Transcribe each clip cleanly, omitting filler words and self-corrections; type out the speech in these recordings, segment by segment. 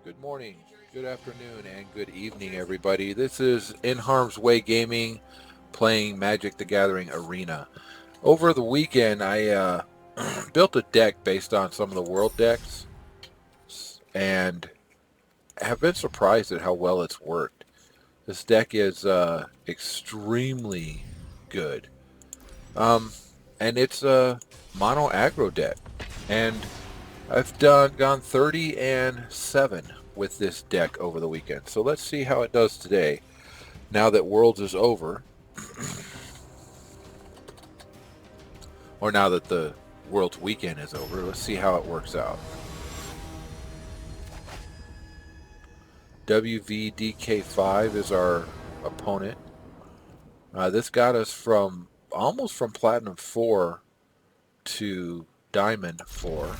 Good morning, good afternoon, and good evening, everybody. This is NHarmzWay Gaming playing Magic the Gathering Arena. Over the weekend, I built a deck based on some of the world decks and have been surprised at how well it's worked. This deck is extremely good. Um, and it's a mono aggro deck. And I've gone 30-7 with this deck over the weekend. So let's see how it does today. Now that Worlds is over, or now that the Worlds weekend is over, let's see how it works out. WVDK5 is our opponent. This got us from almost from Platinum 4 to Diamond 4.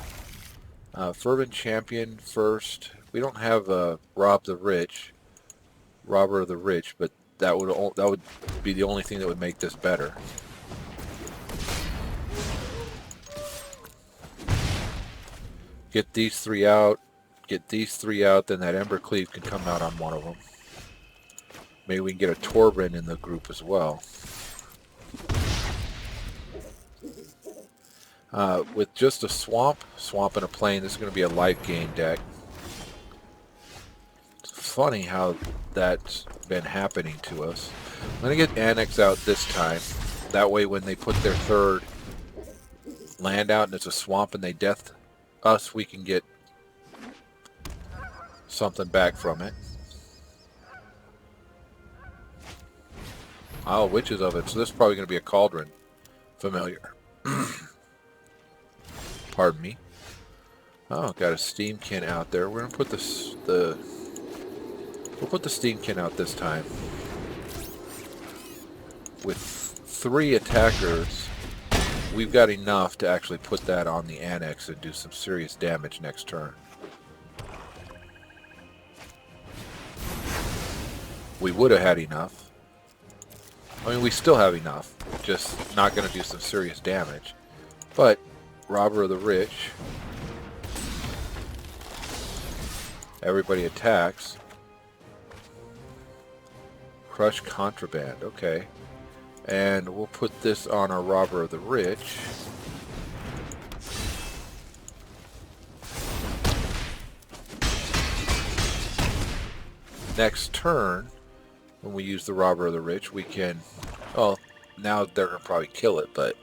Fervent Champion first. We don't have Robber of the Rich, but that would be the only thing that would make this better. Get these three out. Get these three out, then that Embercleave can come out on one of them. Maybe we can get a Torben in the group as well. With just a swamp and a plane, this is going to be a life gain deck. It's funny how that's been happening to us. I'm going to get Annex out this time. That way when they put their third land out and it's a swamp and they death us, we can get something back from it. Oh, Witches of it. So this is probably going to be a Cauldron. Familiar. Pardon me. Oh, got a Steamkin out there. We're gonna put we'll put the Steamkin out this time. With 3 attackers, we've got enough to actually put that on the Annex and do some serious damage next turn. We would have had enough. I mean, we still have enough. Just not gonna do some serious damage. But Robber of the Rich. Everybody attacks. Crush Contraband. Okay. And we'll put this on our Robber of the Rich. Next turn, when we use the Robber of the Rich, we can... Oh, now they're going to probably kill it, but...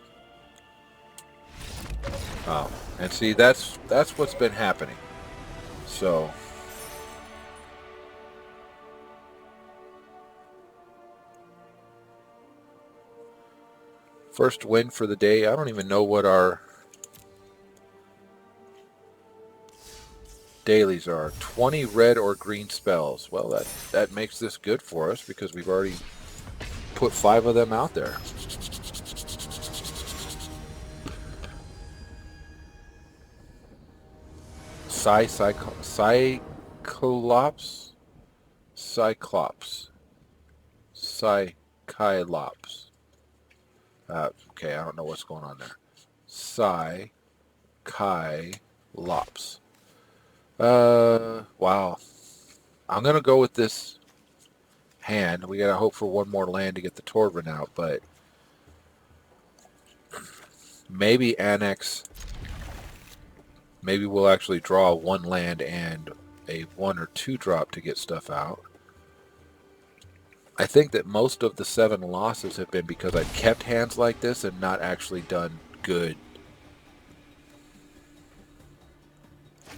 Oh, and see, that's what's been happening. So, first win for the day. I don't even know what our dailies are. 20 red or green spells. Well, that makes this good for us because we've already put 5 of them out there. Cyclops. Okay, I don't know what's going on there. Cyclops. Wow. I'm gonna go with this hand. We gotta hope for one more land to get the Torben out, but maybe Annex. Maybe we'll actually draw 1 land and a 1 or 2 drop to get stuff out. I think that most of the 7 losses have been because I've kept hands like this and not actually done good.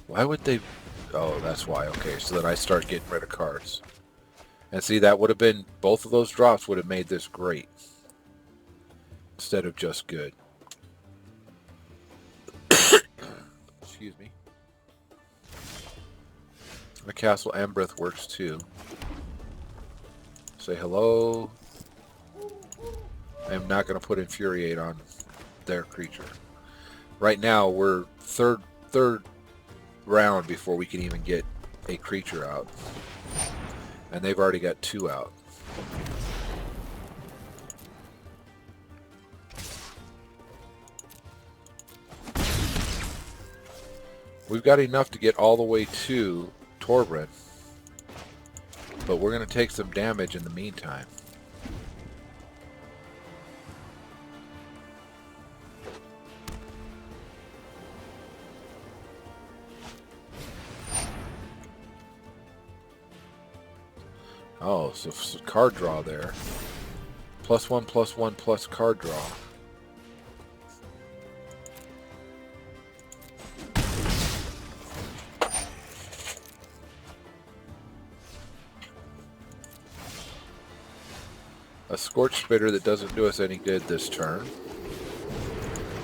Why would they... Oh, that's why. Okay, so that I start getting rid of cards. And see, that would have been... Both of those drops would have made this great. Instead of just good. Excuse me. The Castle Ambreth works too. Say hello. I am not going to put Infuriate on their creature. Right now, we're third round before we can even get a creature out. And they've already got 2 out. We've got enough to get all the way to Torbran. But we're going to take some damage in the meantime. Oh, so card draw there. +1/+1 plus card draw. A Scorch Spitter that doesn't do us any good this turn.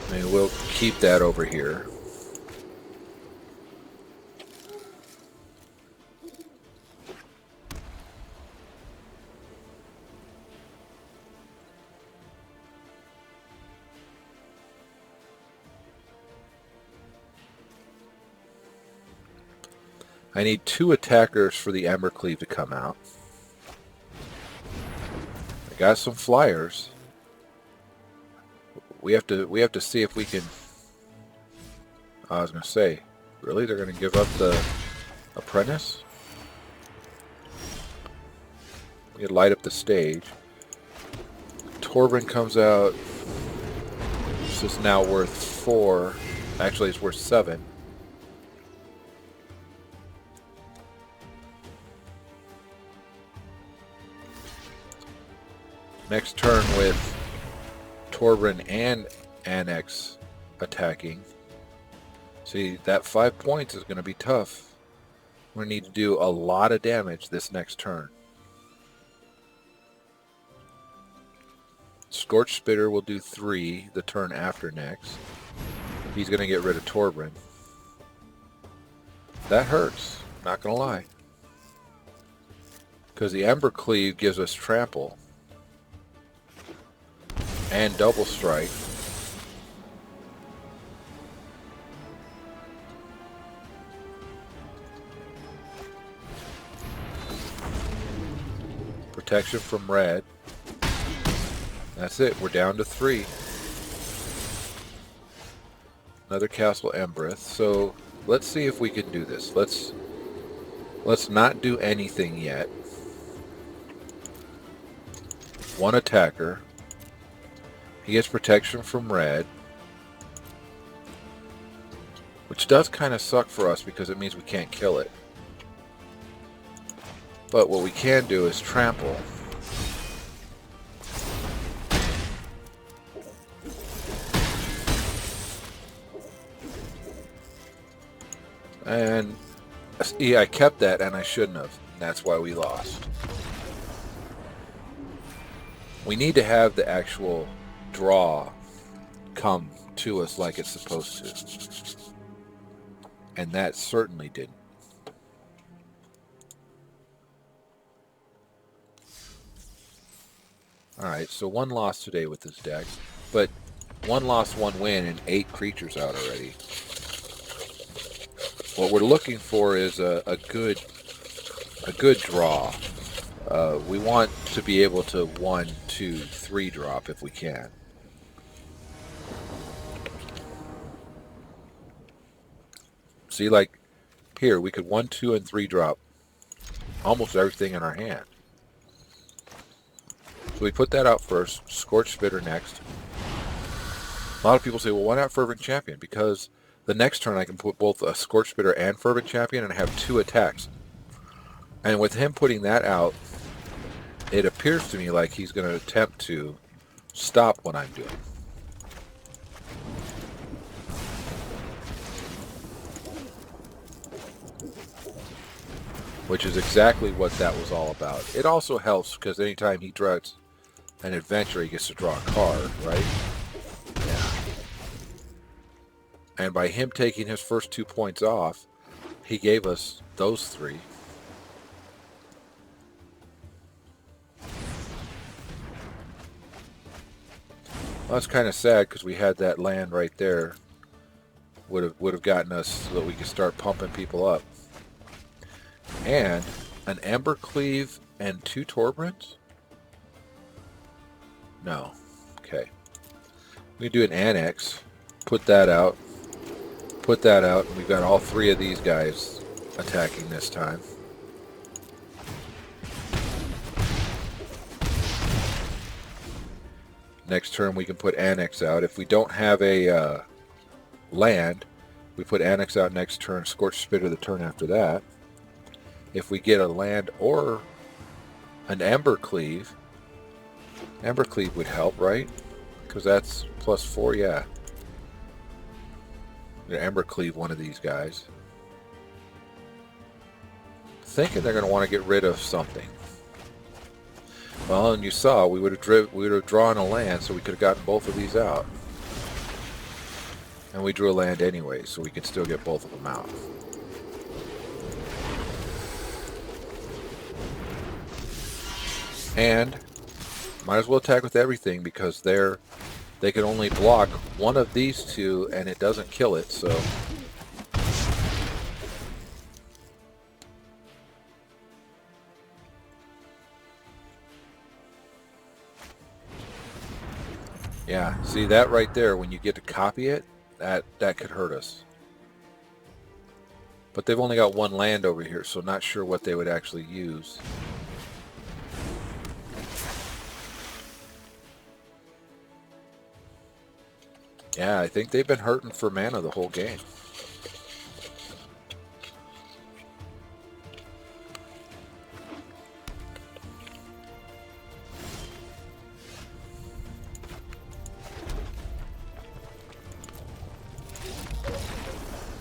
I mean, we'll keep that over here. I need 2 attackers for the Embercleave to come out. I got some flyers. We have to see if we can. I was gonna say, really, they're gonna give up the apprentice? We could light up the stage. Torbran comes out. This is now worth 4. Actually, it's worth 7. Next turn with Torbran and Annex attacking. See, that 5 points is going to be tough. We're going to need to do a lot of damage this next turn. Scorch Spitter will do 3 the turn after next. He's going to get rid of Torbran. That hurts, not going to lie. Because the Embercleave gives us trample. And double strike. Protection from red. That's it. We're down to 3. Another Castle Embereth. So let's see if we can do this. Let's not do anything yet. 1 attacker. He gets protection from red, which does kind of suck for us because it means we can't kill it. But what we can do is trample. And yeah, I kept that and I shouldn't have. That's why we lost. We need to have the actual draw come to us like it's supposed to. And that certainly didn't. Alright, so 1 loss today with this deck. But 1 loss, 1 win, and 8 creatures out already. What we're looking for is a good draw. We want to be able to 1, 2, 3 drop if we can. See, like here, we could 1, 2, and 3 drop almost everything in our hand. So we put that out first. Scorch Spitter next. A lot of people say, well, why not Fervent Champion? Because the next turn I can put both a Scorch Spitter and Fervent Champion and have 2 attacks. And with him putting that out, it appears to me like he's going to attempt to stop what I'm doing. Which is exactly what that was all about. It also helps because anytime he draws an adventure, he gets to draw a card, right? Yeah. And by him taking his first 2 points off, he gave us those 3. Well, that's kind of sad because we had that land right there. Would have gotten us so that we could start pumping people up. And an Embercleave and 2 Torbrans? No. Okay. We do an Annex. Put that out. Put that out. And we've got all 3 of these guys attacking this time. Next turn we can put Annex out. If we don't have a land, we put Annex out next turn, Scorched Spitter the turn after that. If we get a land or an Embercleave, Embercleave would help, right? Because that's +4, yeah. Embercleave one of these guys. Thinking they're going to want to get rid of something. Well, and you saw we would have drawn a land, so we could have gotten both of these out. And we drew a land anyway, so we can still get both of them out. And might as well attack with everything because they can only block one of these two and it doesn't kill it, so yeah, see that right there, when you get to copy it, that could hurt us. But they've only got one land over here, so not sure what they would actually use. Yeah, I think they've been hurting for mana the whole game.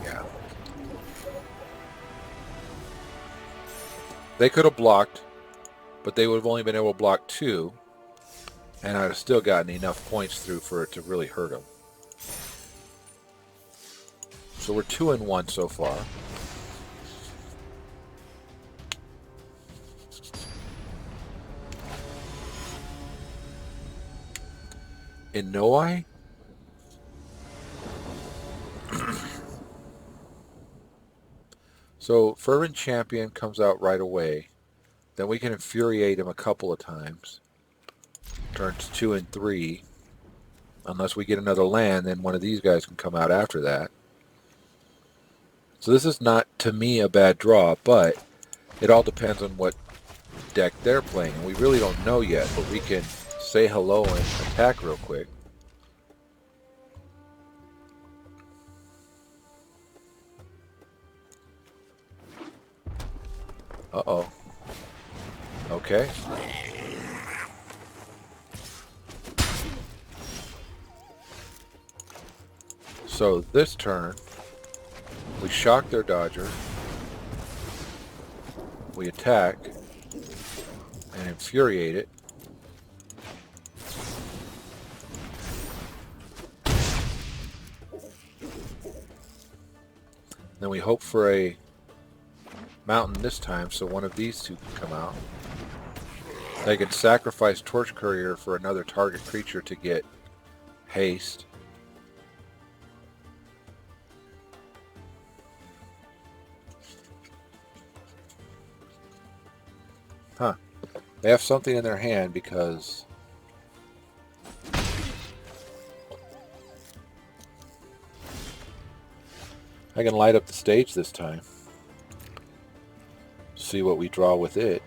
Yeah. They could have blocked, but they would have only been able to block 2, and I'd have still gotten enough points through for it to really hurt them. So we're 2-1 so far. In Noai? So Fervent Champion comes out right away. Then we can infuriate him a couple of times. Turns 2 and 3. Unless we get another land, then one of these guys can come out after that. So this is not, to me, a bad draw, but it all depends on what deck they're playing. And we really don't know yet, but we can say hello and attack real quick. Uh-oh. Okay. So this turn, we shock their Dodger, we attack, and infuriate it. Then we hope for a mountain this time, so one of these two can come out. They can sacrifice Torch Courier for another target creature to get haste. Huh. They have something in their hand because I can light up the stage this time. See what we draw with it.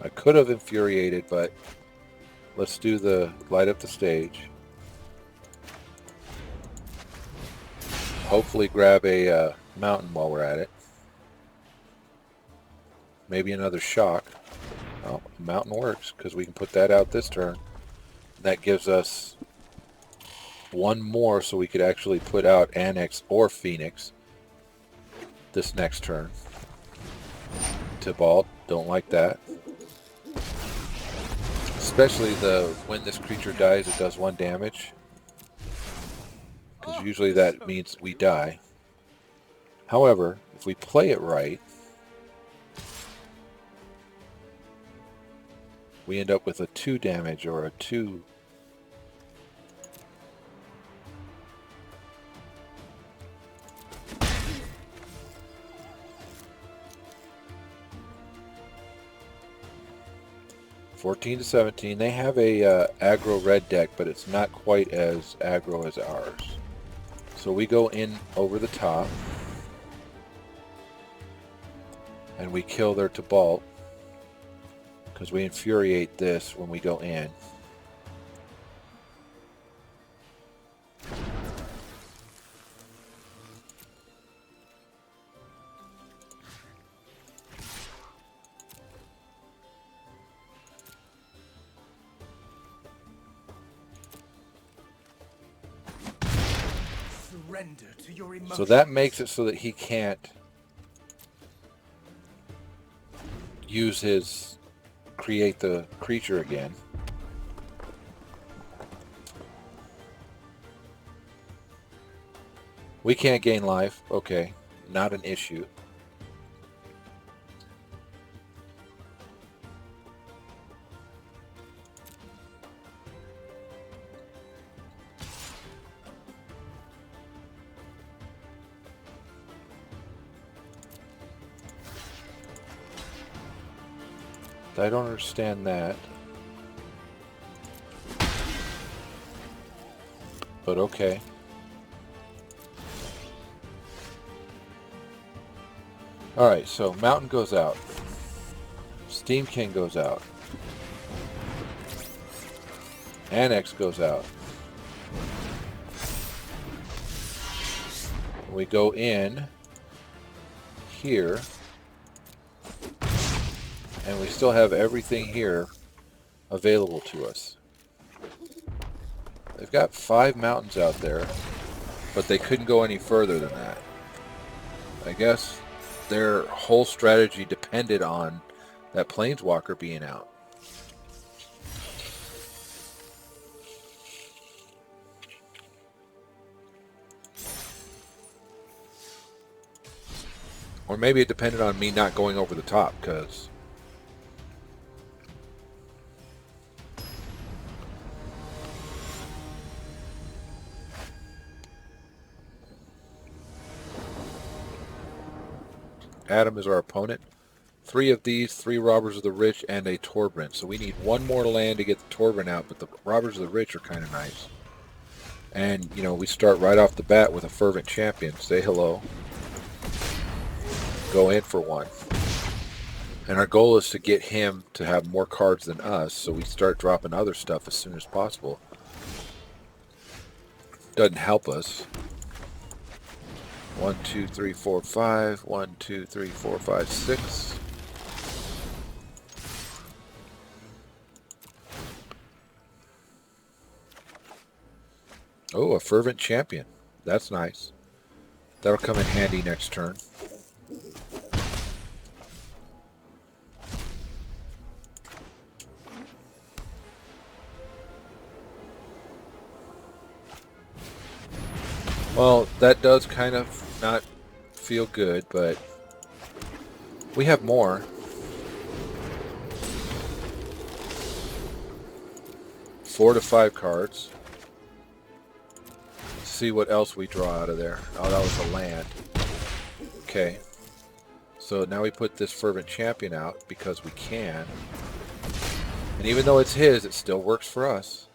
I could have infuriated, but let's do the light up the stage. Hopefully grab a mountain while we're at it. Maybe another shock. Oh, mountain works because we can put that out this turn. That gives us one more, so we could actually put out Annex or Phoenix this next turn. Tybalt, don't like that. Especially when this creature dies, it does 1 damage. Because usually that means we die. However, if we play it right, we end up with a 2 damage or a 2. 14 to 17. They have a aggro red deck, but it's not quite as aggro as ours. So we go in over the top, and we kill their Tibalt, because we infuriate this when we go in. To your emotions. So that makes it so that he can't use his create the creature again. We can't gain life. Okay, not an issue. I don't understand that. But okay. Alright, so Mountain goes out. Steam King goes out. Annex goes out. We go in here. And we still have everything here available to us. They've got 5 mountains out there, but they couldn't go any further than that. I guess their whole strategy depended on that Planeswalker being out. Or maybe it depended on me not going over the top, because Adam is our opponent. 3 of these, 3 Robbers of the Rich, and a Torbrent. So we need 1 more land to get the Torbrent out, but the Robbers of the Rich are kind of nice. And, you know, we start right off the bat with a Fervent Champion. Say hello. Go in for 1. And our goal is to get him to have more cards than us, so we start dropping other stuff as soon as possible. Doesn't help us. 1, 2, 3, 4, 5. 1, 2, 3, 4, 5, 6. Oh, a Fervent Champion. That's nice. That'll come in handy next turn. Well, that does kind of not feel good, but we have more. Four to 5 cards. Let's see what else we draw out of there. Oh, that was a land. Okay. So now we put this Fervent Champion out because we can. And even though it's his, it still works for us.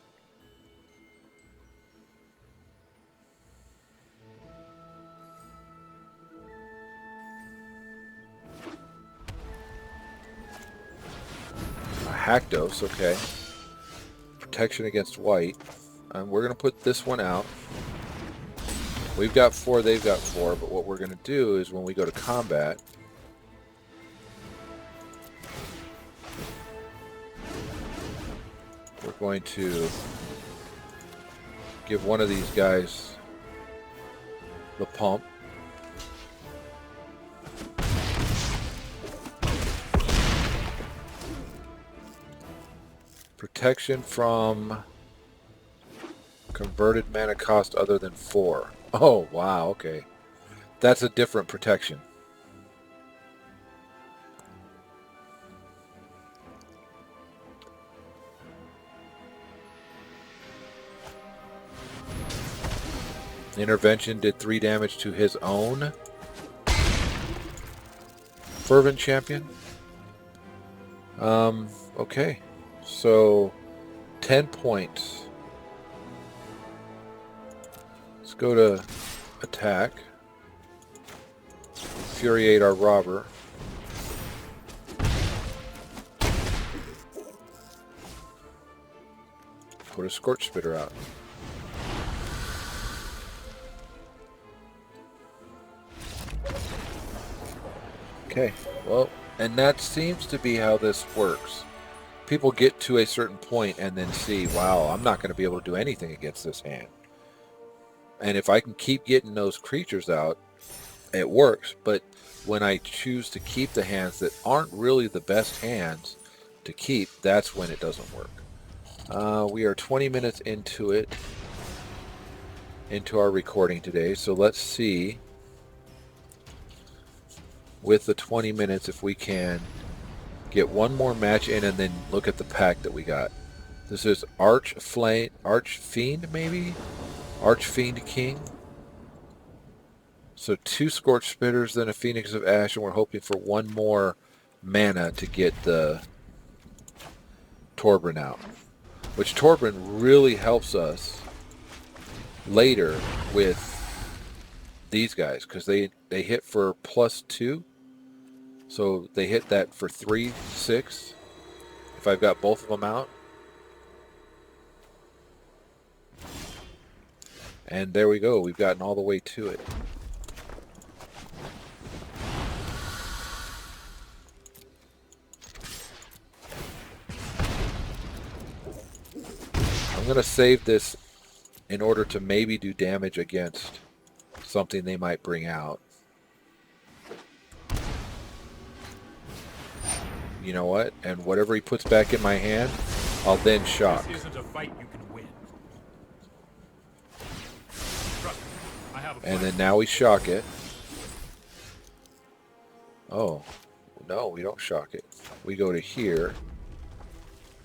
Hackdos, okay. Protection against white. We're going to put this one out. We've got 4, they've got 4, but what we're going to do is when we go to combat, we're going to give one of these guys the pump. Protection from converted mana cost other than 4. Oh, wow, okay. That's a different protection. Intervention did 3 damage to his own Fervent Champion. Okay. So 10 points. Let's go to attack. Infuriate our robber. Put a Scorch Spitter out. Okay, well, and that seems to be how this works. People get to a certain point and then see, wow, I'm not going to be able to do anything against this hand. And if I can keep getting those creatures out, it works. But when I choose to keep the hands that aren't really the best hands to keep, that's when it doesn't work. We are 20 minutes into it, into our recording today. So let's see, with the 20 minutes, if we can get one more match in and then look at the pack that we got. This is Archfiend, maybe? Archfiend King. So 2 Scorch Spitters, then a Phoenix of Ash, and we're hoping for one more mana to get the Torbran out. Which Torbran really helps us later with these guys, because they hit for +2. So they hit that for 3/6 if I've got both of them out. And there we go. We've gotten all the way to it. I'm going to save this in order to maybe do damage against something they might bring out. You know what? And whatever he puts back in my hand, I'll then shock. This isn't a fight you can win. And then now we shock it. Oh, no, we don't shock it. We go to here.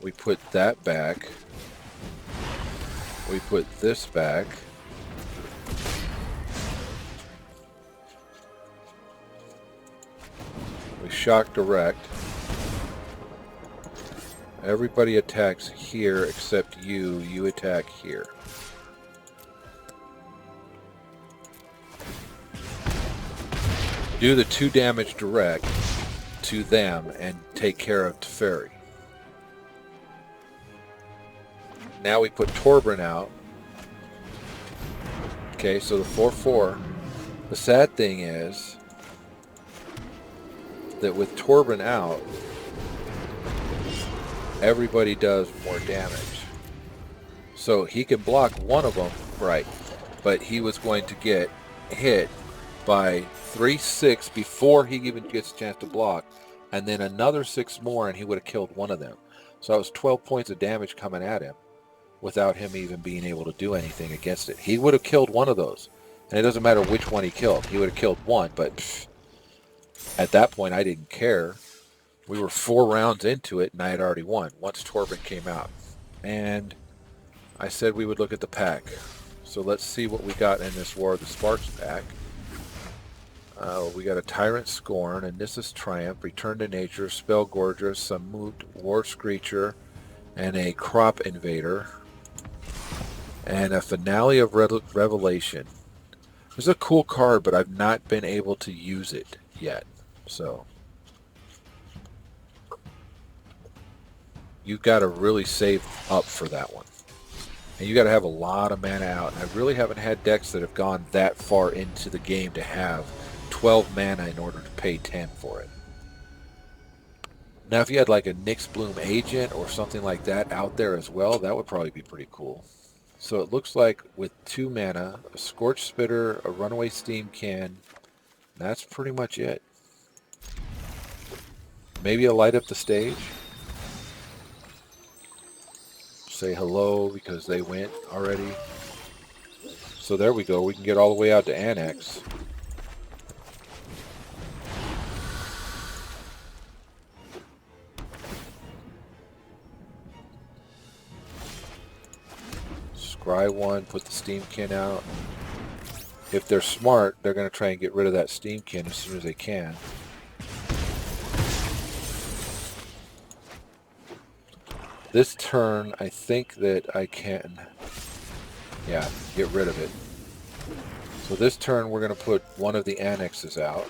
We put that back. We put this back. We shock direct. Everybody attacks here except you. You attack here. Do the 2 damage direct to them and take care of Teferi. Now we put Torbran out. Okay, so the 4/4. The sad thing is that with Torbran out, everybody does more damage. So he can block one of them, right, but he was going to get hit by 3/6 before he even gets a chance to block, and then another 6 more and he would have killed one of them. So that was 12 points of damage coming at him without him even being able to do anything against it. He would have killed one of those, and it doesn't matter which one he killed. He would have killed one, but at that point I didn't care. We were 4 rounds into it, and I had already won once Torbran came out. And I said we would look at the pack. So let's see what we got in this War of the Sparks pack. We got a Tyrant Scorn, and this is Triumph, Return to Nature, Spell Gorger, Semi-Noob, War Screecher, and a Crop Invader, and a Finale of Revelation. It's a cool card, but I've not been able to use it yet. So you've got to really save up for that one. And you got to have a lot of mana out. And I really haven't had decks that have gone that far into the game to have 12 mana in order to pay 10 for it. Now, if you had like a Nyx Bloom Agent or something like that out there as well, that would probably be pretty cool. So it looks like with 2 mana, a Scorch Spitter, a Runaway Steam Can, that's pretty much it. Maybe a Light Up the Stage. Say hello because they went already. So there we go. We can get all the way out to Annex. Scry 1, put the Steam Can out. If they're smart, they're going to try and get rid of that Steam Can as soon as they can. This turn, I think that I can, yeah, get rid of it. So this turn, we're going to put one of the annexes out.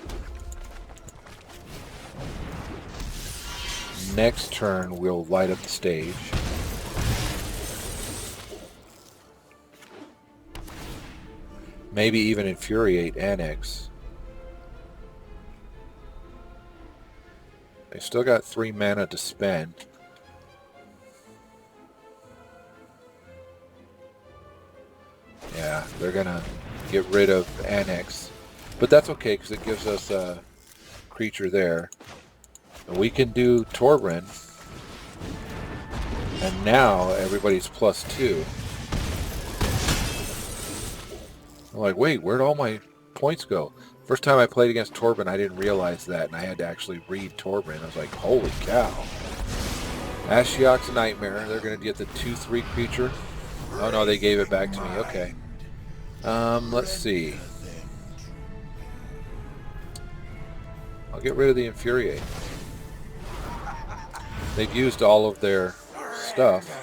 Next turn, we'll light up the stage. Maybe even infuriate annex. They still got 3 mana to spend. Yeah, they're gonna get rid of annex, but that's okay because it gives us a creature there. And we can do Torbran, and now everybody's +2. I'm like, wait, where'd all my points go? First time I played against Torbran, I didn't realize that, and I had to actually read Torbran. I was like, holy cow. Ashiok's Nightmare. They're going to get the 2/3 creature. Oh no, they gave it back to me. Okay. Let's see. I'll get rid of the Infuriate. They've used all of their stuff.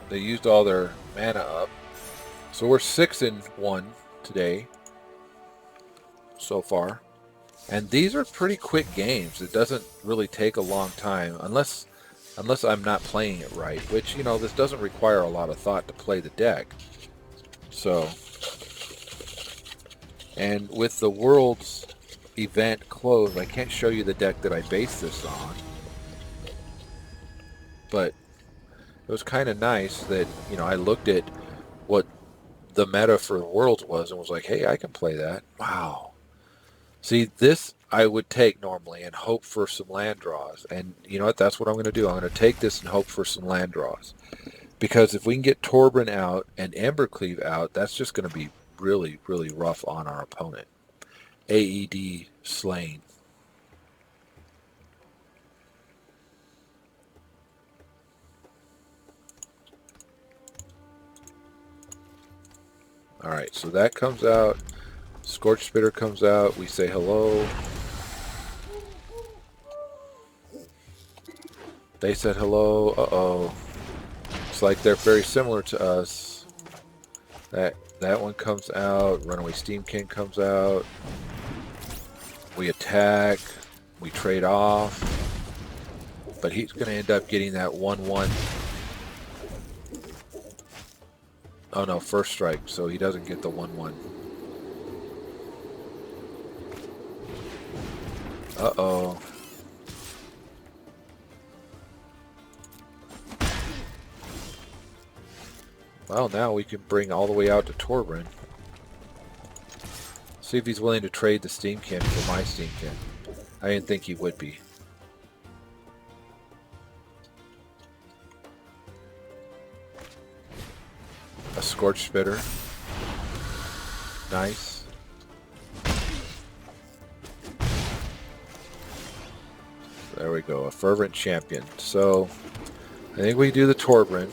They used all their mana up. So we're 6-1 today so far. And these are pretty quick games. It doesn't really take a long time unless I'm not playing it right, which, you know, this doesn't require a lot of thought to play the deck. So, and with the World's event closed, I can't show you the deck that I based this on. But it was kind of nice that, you know, I looked at what the meta for Worlds was and was like, hey, I can play that. Wow. See, this I would take normally and hope for some land draws. And you know what? That's what I'm going to do. I'm going to take this and hope for some land draws. Because if we can get Torbran out and Embercleave out, that's just going to be really, really rough on our opponent. AED slain. Alright, so that comes out. Scorch Spitter comes out. We say hello. They said hello. Uh-oh. Looks like they're very similar to us. That one comes out. Runaway Steam King comes out. We attack. We trade off. But he's going to end up getting that 1/1. Oh no, first strike, so he doesn't get the 1/1. Uh-oh. Well, now we can bring all the way out to Torbran. See if he's willing to trade the Steam Can for my Steam Can. I didn't think he would be. A Scorch Spitter. Nice. There we go, a Fervent Champion. So, I think we do the Torbran.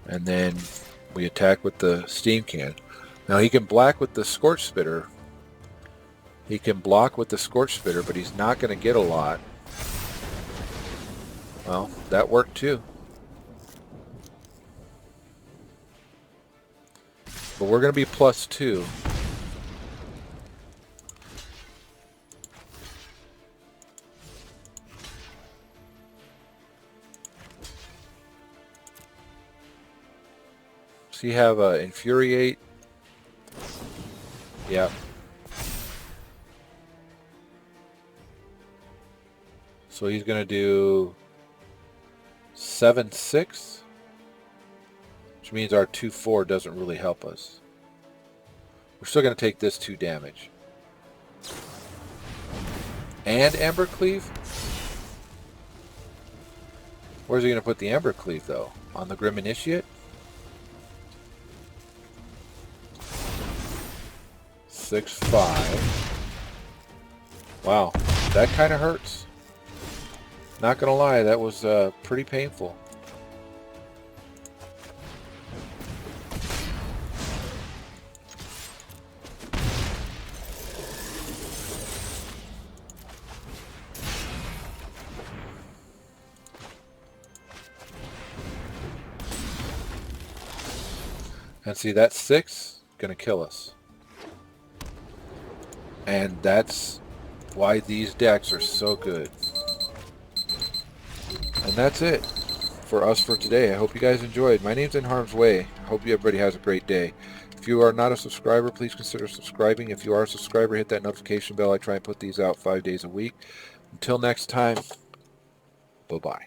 And then we attack with the Steam Can. Now he can black with the Scorch Spitter. He can block with the Scorch Spitter, but he's not going to get a lot. Well, that worked too. But we're going to be +2. So you have Infuriate. Yep. So he's going to do 7/6, which means our 2/4 doesn't really help us. We're still going to take this 2 damage. And Embercleave? Where's he going to put the Embercleave, though? On the Grim Initiate? 6/5. Wow, that kind of hurts. Not gonna lie, that was pretty painful. And see, that 6 gonna kill us. And that's why these decks are so good. And that's it for us for today. I hope you guys enjoyed. My name's NHarmzWay. I hope everybody has a great day. If you are not a subscriber, please consider subscribing. If you are a subscriber, hit that notification bell. I try and put these out 5 days a week. Until next time, bye-bye.